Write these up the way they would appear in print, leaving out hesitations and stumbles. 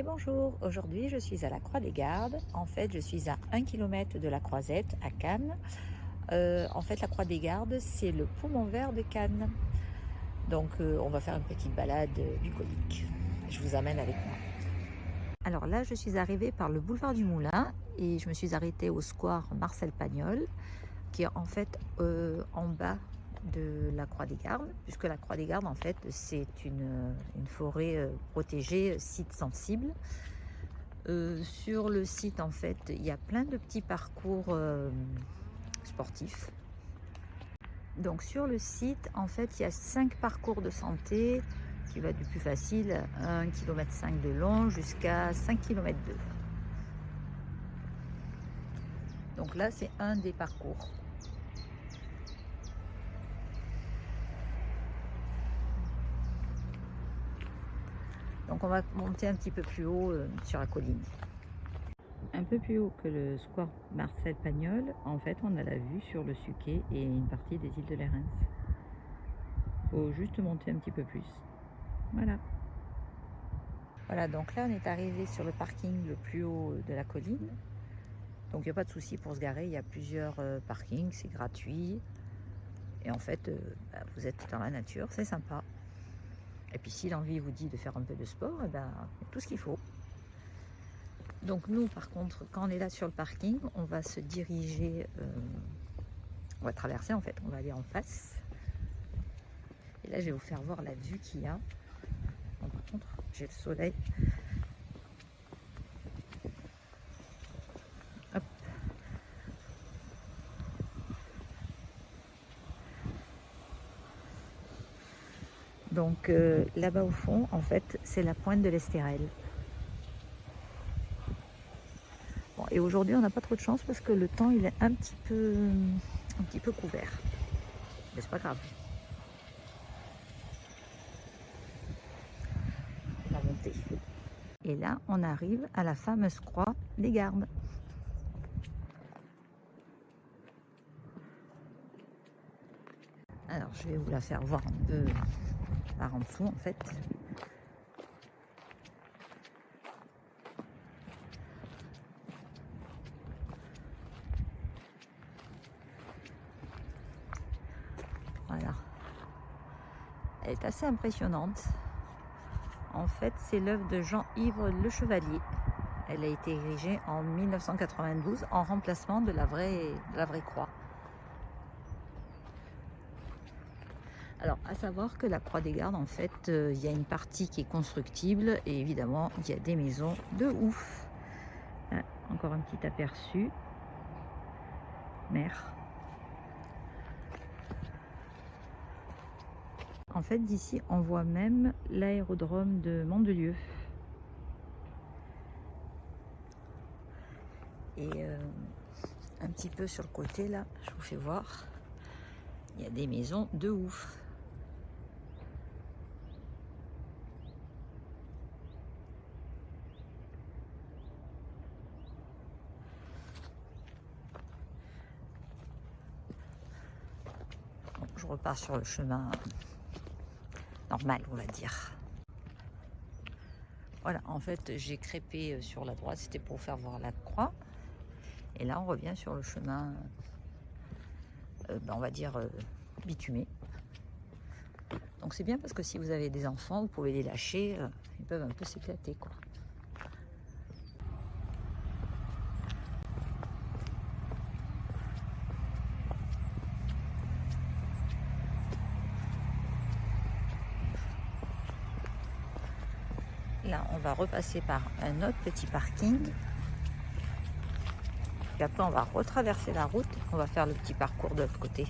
Et bonjour, aujourd'hui je suis à la Croix des Gardes. En fait, je suis à 1 km de la Croisette à Cannes. En fait, la Croix des Gardes, c'est le poumon vert de Cannes. Donc, on va faire une petite balade bucolique. Je vous amène avec moi. Alors là, je suis arrivée par le boulevard du Moulin et je me suis arrêtée au square Marcel Pagnol, qui est en fait en bas de la Croix des Gardes, puisque la Croix des Gardes, en fait, c'est une forêt protégée, site sensible. Sur le site, en fait, il y a plein de petits parcours sportifs. Donc sur le site, en fait, il y a 5 parcours de santé qui va du plus facile, 1,5 km de long jusqu'à 5,2 km. Donc là, c'est un des parcours. Donc on va monter un petit peu plus haut sur la colline. Un peu plus haut que le square Marcel Pagnol, en fait, on a la vue sur le Suquet et une partie des îles de Lérins. Faut juste monter un petit peu plus. Voilà. Voilà, donc là, on est arrivé sur le parking le plus haut de la colline. Donc, il n'y a pas de souci pour se garer. Il y a plusieurs parkings, c'est gratuit. Et en fait, vous êtes dans la nature, c'est sympa. Et puis, si l'envie vous dit de faire un peu de sport, il y a tout ce qu'il faut. Donc, nous, par contre, quand on est là sur le parking, on va se diriger, on va traverser, en fait, on va aller en face. Et là, je vais vous faire voir la vue qu'il y a. Bon, par contre, j'ai le soleil. Hop. Donc là-bas au fond, en fait, c'est la pointe de l'Estérel. Bon, et aujourd'hui, on n'a pas trop de chance parce que le temps, il est un petit peu couvert. Mais c'est pas grave. On va monter. Et là, on arrive à la fameuse croix des Gardes. Alors, je vais vous la faire voir un peu par en dessous, en fait. Voilà. Elle est assez impressionnante. En fait, c'est l'œuvre de Jean-Yves Le Chevalier. Elle a été érigée en 1992 en remplacement de la vraie croix. Alors, à savoir que la Croix des Gardes, en fait, il y a une partie qui est constructible et évidemment, il y a des maisons de ouf. Ah, encore un petit aperçu. Mer. En fait, d'ici, on voit même l'aérodrome de Mandelieu. Et un petit peu sur le côté, là, je vous fais voir, il y a des maisons de ouf. Bon, je repars sur le chemin normal, on va dire. Voilà, en fait, j'ai crêpé sur la droite, c'était pour faire voir la croix. Et là, on revient sur le chemin, on va dire, bitumé. Donc c'est bien parce que si vous avez des enfants, vous pouvez les lâcher, ils peuvent un peu s'éclater, quoi. Là, on va repasser par un autre petit parking. Puis après, on va retraverser la route. On va faire le petit parcours de l'autre côté.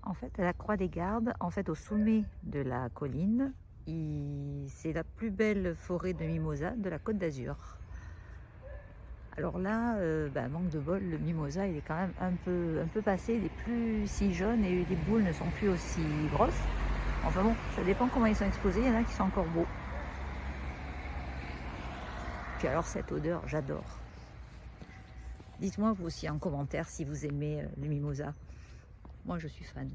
En fait, à la Croix des Gardes, en fait, au sommet de la colline, c'est la plus belle forêt de mimosa de la Côte d'Azur. Alors là, manque de bol, le mimosa il est quand même un peu passé, il est plus si jaune et les boules ne sont plus aussi grosses. Enfin bon, ça dépend comment ils sont exposés, il y en a qui sont encore beaux. Puis alors cette odeur, j'adore. Dites-moi vous aussi en commentaire si vous aimez le mimosa. Moi je suis fan.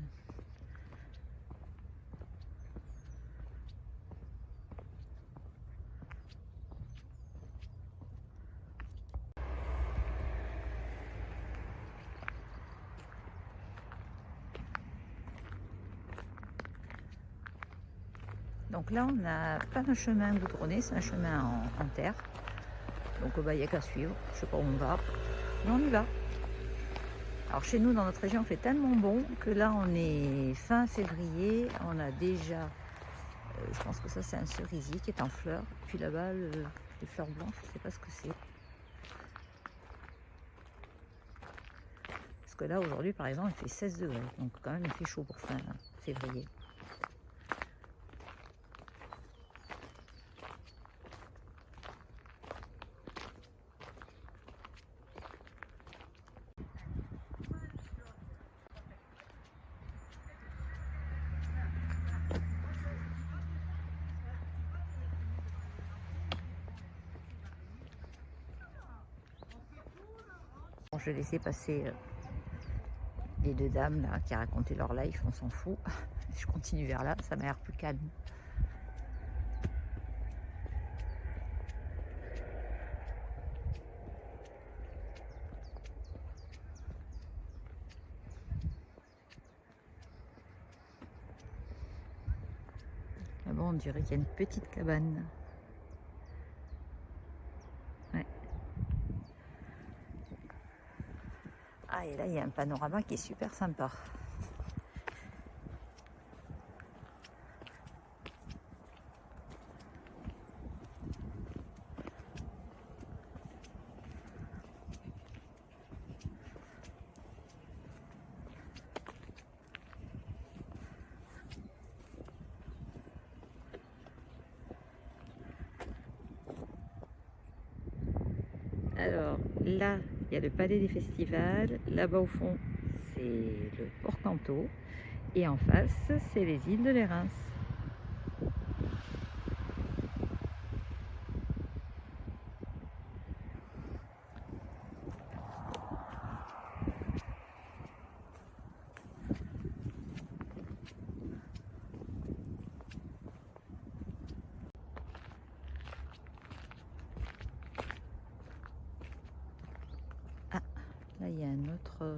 Donc là, on n'a pas un chemin goudronné, c'est un chemin en terre. Donc il n'y a qu'à suivre. Je ne sais pas où on va, mais on y va. Alors chez nous, dans notre région, il fait tellement bon que là, on est fin février. On a déjà, je pense que ça, c'est un cerisier qui est en fleurs. Puis là-bas, les fleurs blanches, je ne sais pas ce que c'est. Parce que là, aujourd'hui, par exemple, il fait 16 degrés. Donc quand même, il fait chaud pour fin février. Bon, je vais laisser passer les deux dames là, qui racontaient leur life, on s'en fout. Je continue vers là, ça m'a l'air plus calme. Là-bas, on dirait qu'il y a une petite cabane. Ouais. Ah, et là, il y a un panorama qui est super sympa. Alors là, il y a le palais des festivals. Là-bas au fond, c'est le Port-Canto. Et en face, c'est les îles de Lérins. Ah, là, il y a un autre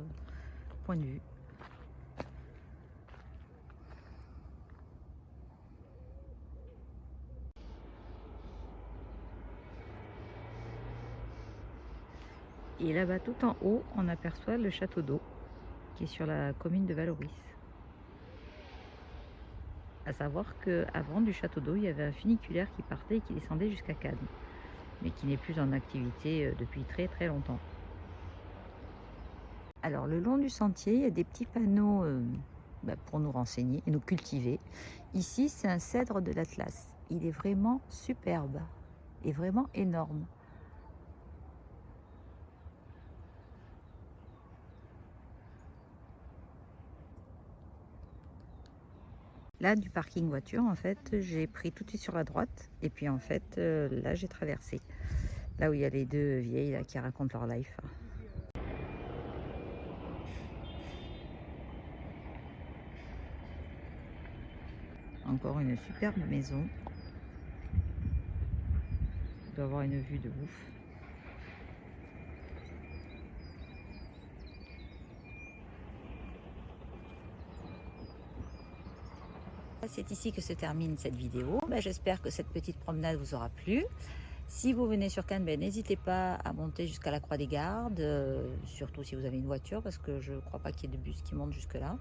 point de vue. Et là-bas, tout en haut, on aperçoit le château d'eau qui est sur la commune de Valoris. À savoir qu'avant du château d'eau, il y avait un funiculaire qui partait et qui descendait jusqu'à Cannes, mais qui n'est plus en activité depuis très très longtemps. Alors le long du sentier, il y a des petits panneaux pour nous renseigner et nous cultiver. Ici, c'est un cèdre de l'Atlas. Il est vraiment superbe et vraiment énorme. Là, du parking voiture, en fait, j'ai pris tout de suite sur la droite. Et puis, en fait, là, j'ai traversé. Là où il y a les deux vieilles là, qui racontent leur life. Encore une superbe maison. Il doit avoir une vue de ouf. C'est ici que se termine cette vidéo. J'espère que cette petite promenade vous aura plu. Si vous venez sur Cannes, n'hésitez pas à monter jusqu'à la Croix des Gardes, surtout si vous avez une voiture, parce que je ne crois pas qu'il y ait de bus qui montent jusque là.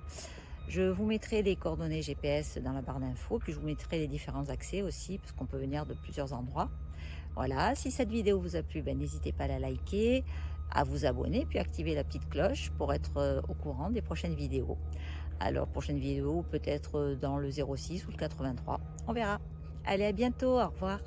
Je vous mettrai les coordonnées GPS dans la barre d'infos, puis je vous mettrai les différents accès aussi, parce qu'on peut venir de plusieurs endroits. Voilà, si cette vidéo vous a plu, n'hésitez pas à la liker, à vous abonner, puis activer la petite cloche pour être au courant des prochaines vidéos. Alors, prochaine vidéo, peut-être dans le 06 ou le 83, on verra. Allez, à bientôt, au revoir.